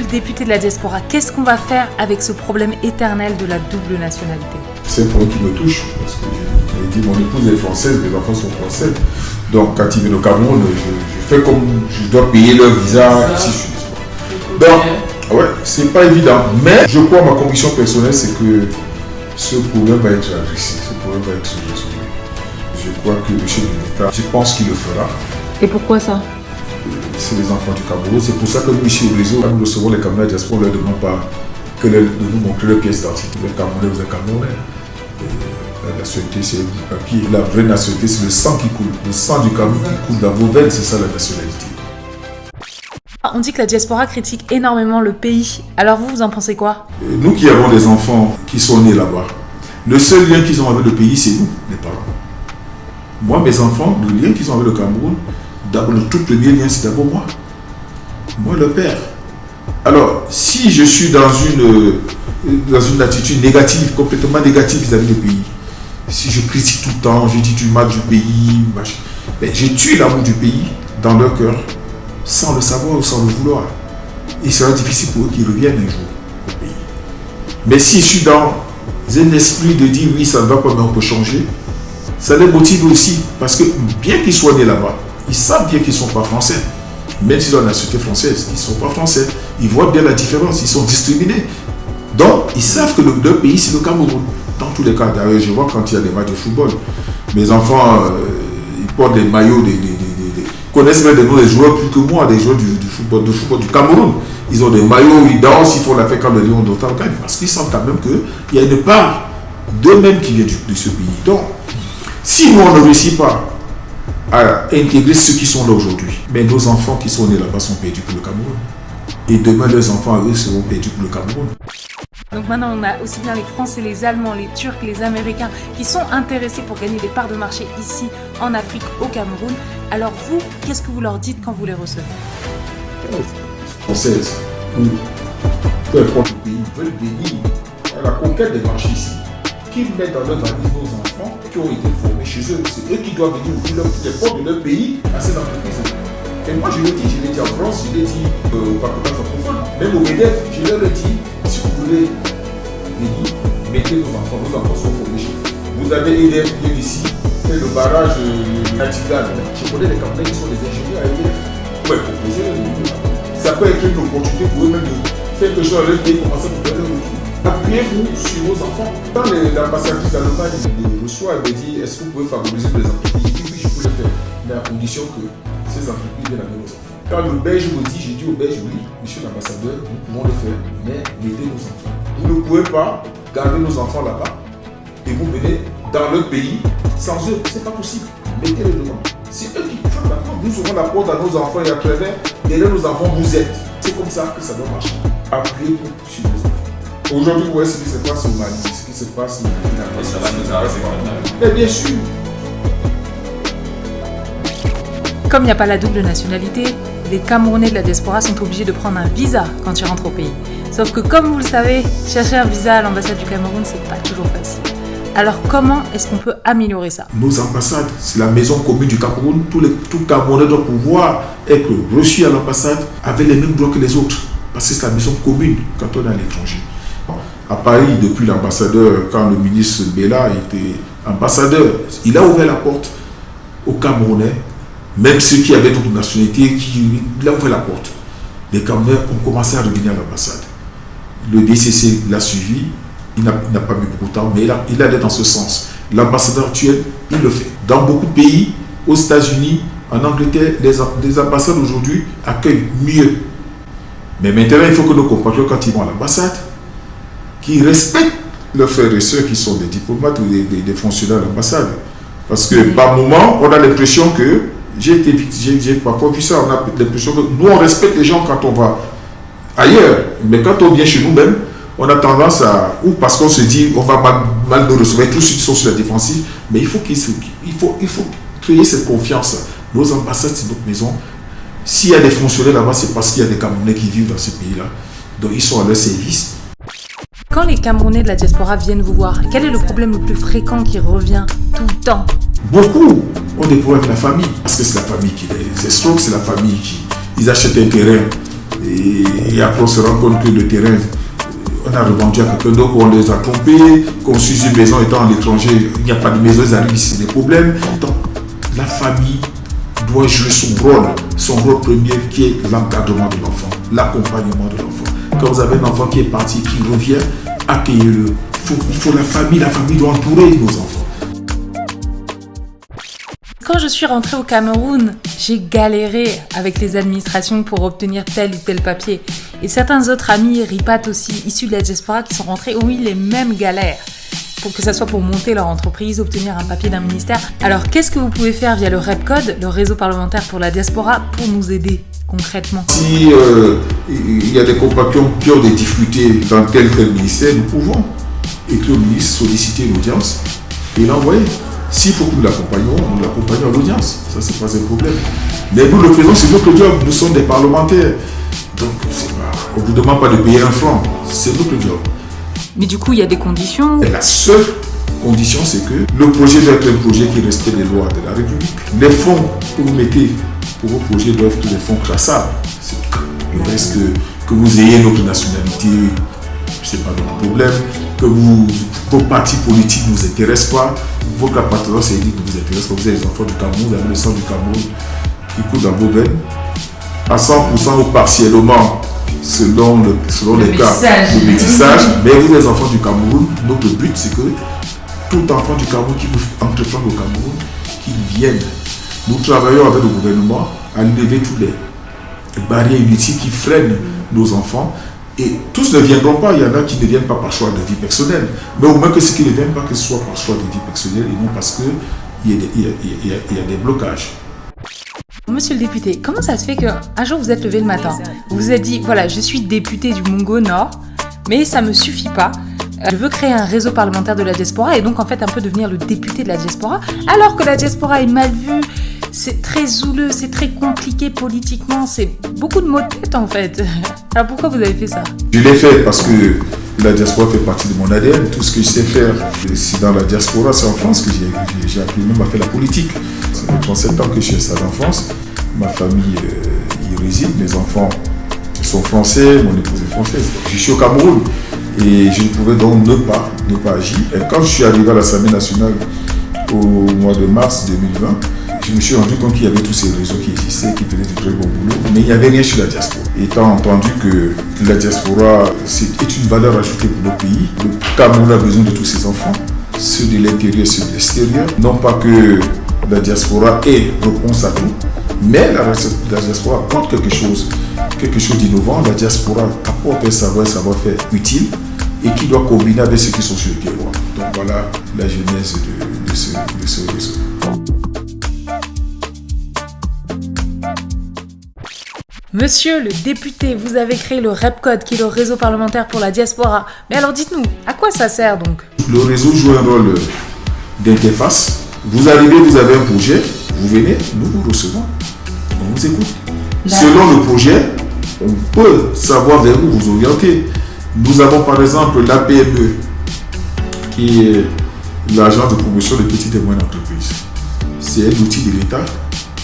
député de la diaspora, qu'est-ce qu'on va faire avec ce problème éternel de la double nationalité? C'est un problème qui me touche, parce que j'ai dit mon épouse est française, mes enfants sont français. Donc quand ils viennent au Cameroun, je fais comme je dois payer leur visa ici. Donc, ouais, c'est pas évident. Mais je crois, ma conviction personnelle, c'est que ce problème va être adressé, ce problème va être résolu. Je crois que le chef de l'État, je pense qu'il le fera. Et pourquoi ça? C'est les enfants du Cameroun. C'est pour ça que nous, ici au réseau, nous recevons les Camerounais de diaspora, on ne leur demande pas de nous montrer leur pièce d'identité. Vous êtes Camerounais, vous êtes Camerounais. La nationalité, c'est le papier. La vraie nationalité, c'est le sang qui coule. Le sang du Cameroun qui coule dans vos veines, c'est ça la nationalité. On dit que la diaspora critique énormément le pays. Alors vous en pensez quoi? Nous qui avons des enfants qui sont nés là-bas, le seul lien qu'ils ont avec le pays, c'est nous, les parents. Moi, mes enfants, le lien qu'ils ont avec le Cameroun, d'abord, le tout premier lien, c'est d'abord moi. Moi, le père. Alors, si je suis dans une attitude négative, complètement négative vis-à-vis du pays, si je critique tout le temps, je dis du mal du pays, ben, je tue l'amour du pays dans leur cœur, sans le savoir ou sans le vouloir. Il sera difficile pour eux qu'ils reviennent un jour au pays. Mais si je suis dans un esprit de dire oui, ça ne va pas, mais on peut changer, ça les motive aussi. Parce que bien qu'ils soient nés là-bas, ils savent bien qu'ils ne sont pas français. Même s'ils ont la nationalité française, ils ne sont pas français. Ils voient bien la différence, ils sont discriminés. Donc, ils savent que leur pays, c'est le Cameroun. Dans tous les cas, d'ailleurs, je vois quand il y a des matchs de football, mes enfants, ils portent des maillots, connaissent même des noms des joueurs plus que moi, des joueurs du football du Cameroun. Ils ont des maillots, ils dansent, ils font la fête quand le Lion d'Ottawa gagne. Parce qu'ils sentent quand même qu'il y a une part d'eux-mêmes qui vient de ce pays. Donc, si nous, on ne réussit pas à intégrer ceux qui sont là aujourd'hui, mais nos enfants qui sont nés là-bas sont perdus pour le Cameroun. Et demain, leurs enfants, eux, seront perdus pour le Cameroun. Donc maintenant, on a aussi bien les Français, les Allemands, les Turcs, les Américains qui sont intéressés pour gagner des parts de marché ici, en Afrique, au Cameroun. Alors vous, qu'est-ce que vous leur dites quand vous les recevez? Françaises, ou peu importe le pays, veulent bénir à la conquête des marchés ici, qu'ils mettent dans leur valise nos enfants qui ont été formés chez eux. C'est eux qui doivent venir ouvrir les portes de leur pays à ces entreprises. Et moi, je l'ai dit en France, je l'ai dit au Parlement francophone, même au MEDEF, je leur ai dit, si vous voulez venir, mettez nos enfants sont formés chez vous. Vous avez EDF qui est ici, fait le barrage Natigal. Je connais les Camerounais qui sont des ingénieurs à EDF. Vous pouvez proposer, ça peut être une opportunité pour eux-mêmes de faire quelque chose dans leur pays, commencer à faire leur retour. Appuyez-vous sur vos enfants. Quand l'ambassadrice d'Allemagne me reçoit, elle me dit, est-ce que vous pouvez favoriser les entreprises? Oui, je peux le faire, mais à condition que ces entreprises viennent avec nos enfants. Quand le Belge me dit, j'ai dit au Belge, oui, monsieur l'ambassadeur, nous pouvons le faire, mais mettez nos enfants. Vous ne pouvez pas garder nos enfants là-bas et vous venez dans leur pays sans eux. C'est pas possible. Mettez-les devant. C'est eux qui font la porte. Nous ouvrons la porte à nos enfants et à travers, derrière nos enfants, vous êtes. C'est comme ça que ça doit marcher. Appuyez-vous sur nos enfants. Aujourd'hui, vous voyez ce qui se passe au Mali, ce qui se passe au Burkina. Ça va nous arrêter. Mais bien sûr. Comme il n'y a pas la double nationalité, les Camerounais de la diaspora sont obligés de prendre un visa quand ils rentrent au pays. Sauf que comme vous le savez, chercher un visa à l'ambassade du Cameroun, c'est pas toujours facile. Alors comment est-ce qu'on peut améliorer ça? Nos ambassades, c'est la maison commune du Cameroun. Tout Camerounais doit pouvoir être reçu à l'ambassade avec les mêmes droits que les autres. Parce que c'est la maison commune quand on est à l'étranger. À Paris, depuis l'ambassadeur, quand le ministre Bella était ambassadeur, il a ouvert la porte aux Camerounais, même ceux qui avaient d'autres nationalités, il a ouvert la porte. Les Camerounais ont commencé à revenir à l'ambassade. Le DCC l'a suivi, il n'a pas mis beaucoup de temps, mais il allait dans ce sens. L'ambassadeur actuel, il le fait. Dans beaucoup de pays, aux États-Unis, en Angleterre, les ambassades aujourd'hui accueillent mieux. Mais maintenant, il faut que nos compatriotes, quand ils vont à l'ambassade, qu'ils respectent leurs frères et sœurs qui sont des diplomates ou des fonctionnaires de l'ambassade. Parce que par moment, on a l'impression que, j'ai parfois vu ça, on a l'impression que nous, on respecte les gens quand on va ailleurs. Mais quand on vient chez nous-mêmes, on a tendance à, ou parce qu'on se dit, on va mal nous recevoir, tous ceux qui sont sur la défensive, mais il faut créer cette confiance. Nos ambassades, c'est notre maison. S'il y a des fonctionnaires là-bas, c'est parce qu'il y a des Camerounais qui vivent dans ces pays-là. Donc ils sont à leur service. Quand les Camerounais de la diaspora viennent vous voir, quel est le problème le plus fréquent qui revient tout le temps? Beaucoup ont des problèmes avec la famille. Parce que c'est la famille qui les escroque, c'est la famille qui... Ils achètent un terrain Et après, on se rend compte que le terrain, on a revendu à quelqu'un d'autre, on les a trompés, construit une maison étant à l'étranger, il n'y a pas de maison, ils arrivent ici, c'est des problèmes. Donc, la famille doit jouer son rôle premier qui est l'encadrement de l'enfant, l'accompagnement de l'enfant. Quand vous avez un enfant qui est parti, qui revient, accueillez-le. Il faut la famille doit entourer nos enfants. Quand je suis rentrée au Cameroun, j'ai galéré avec les administrations pour obtenir tel ou tel papier. Et certains autres amis, ripates aussi, issus de la diaspora, qui sont rentrés, ont eu les mêmes galères. Pour que ça soit pour monter leur entreprise, obtenir un papier d'un ministère. Alors, qu'est-ce que vous pouvez faire via le REPCODE, le réseau parlementaire pour la diaspora, pour nous aider concrètement? Si il y a des compatriotes qui ont des difficultés dans tel ministère, nous pouvons écrire au ministre, solliciter une audience et l'envoyer. S'il faut que nous l'accompagnions à l'audience. Ça, c'est pas un problème. Mais nous le faisons, c'est notre job. Nous sommes des parlementaires. Donc, on ne vous demande pas de payer un franc. C'est notre job. Mais du coup, il y a des conditions. Et la seule condition, c'est que le projet doit être un projet qui respecte les lois de la République. Les fonds que vous mettez pour vos projets doivent être des fonds classables. Le reste, que vous ayez notre nationalité, ce n'est pas notre problème. Que vos partis politiques ne vous intéressent pas, votre appartenance ethnique ne vous intéresse pas. Vous êtes les enfants du Cameroun, vous avez le sang du Cameroun qui coule dans vos veines. À 100% ou partiellement, selon les cas de métissage, mais vous êtes les enfants du Cameroun. Notre but, c'est que tout enfant du Cameroun qui veut entreprendre au Cameroun, qu'il vienne. Nous travaillons avec le gouvernement à lever toutes les barrières inutiles qui freinent nos enfants. Et tous ne viendront pas, il y en a qui ne viennent pas par choix de vie personnelle. Mais au moins que ceux qui ne viennent pas, que ce soit par choix de vie personnelle et non parce qu'il y a des blocages. Monsieur le député, comment ça se fait qu'un jour vous êtes levé le matin, vous vous êtes dit, voilà, je suis député du Mungo Nord, mais ça ne me suffit pas. Je veux créer un réseau parlementaire de la diaspora et donc en fait un peu devenir le député de la diaspora, alors que la diaspora est mal vue, c'est très houleux, c'est très compliqué politiquement, c'est beaucoup de mots de tête en fait. Alors pourquoi vous avez fait ça? Je l'ai fait parce que la diaspora fait partie de mon ADN. Tout ce que je sais faire, c'est dans la diaspora, c'est en France que j'ai appris même à faire la politique. Ça fait 37 ans que je suis installé en France. Ma famille y réside, mes enfants sont français, mon épouse est française. Je suis au Cameroun et je ne pouvais donc ne pas agir. Et quand je suis arrivé à l'Assemblée nationale au mois de mars 2020, je me suis rendu compte qu'il y avait tous ces réseaux qui existaient, qui faisaient du très bon boulot, mais il n'y avait rien sur la diaspora. Étant entendu que la diaspora est une valeur ajoutée pour nos pays, le Cameroun a besoin de tous ses enfants, ceux de l'intérieur, ceux de l'extérieur. Non pas que la diaspora ait réponse à tout, mais la diaspora apporte quelque chose d'innovant. La diaspora apporte un savoir-faire utile et qui doit combiner avec ceux qui sont sur le terroir. Donc voilà la genèse de ce réseau. Monsieur le député, vous avez créé le REPCODE qui est le réseau parlementaire pour la diaspora. Mais alors dites-nous, à quoi ça sert donc? Le réseau joue un rôle d'interface. Vous arrivez, vous avez un projet, vous venez, nous vous recevons, on vous écoute. Selon le projet, on peut savoir vers où vous orienter. Nous avons par exemple l'APME, qui est l'agence de promotion des petites et moyennes entreprises. C'est un outil de l'État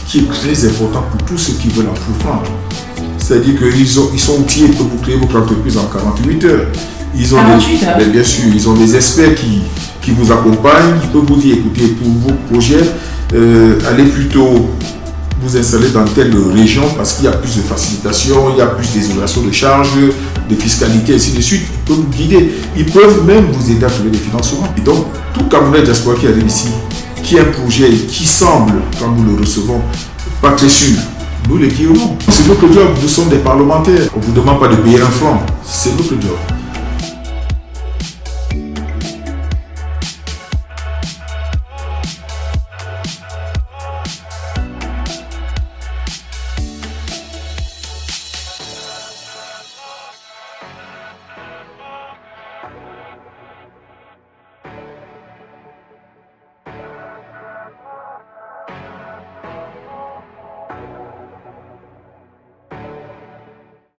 qui est très important pour tous ceux qui veulent entreprendre. C'est-à-dire qu'ils sont outillés pour vous créer votre entreprise en 48 heures. Ils ont bien sûr, ils ont des experts qui vous accompagnent, qui peuvent vous dire, écoutez, pour vos projets, allez plutôt vous installer dans telle région parce qu'il y a plus de facilitation, il y a plus d'exonération de charges, de fiscalité, ainsi de suite. Ils peuvent vous guider. Ils peuvent même vous aider à trouver des financements. Et donc, tout Camerounais diaspora qui arrive ici, qui a un projet qui semble, quand nous le recevons, pas très sûr, nous les guillons. C'est notre job, nous sommes des parlementaires. On ne vous demande pas de payer un franc, c'est notre job.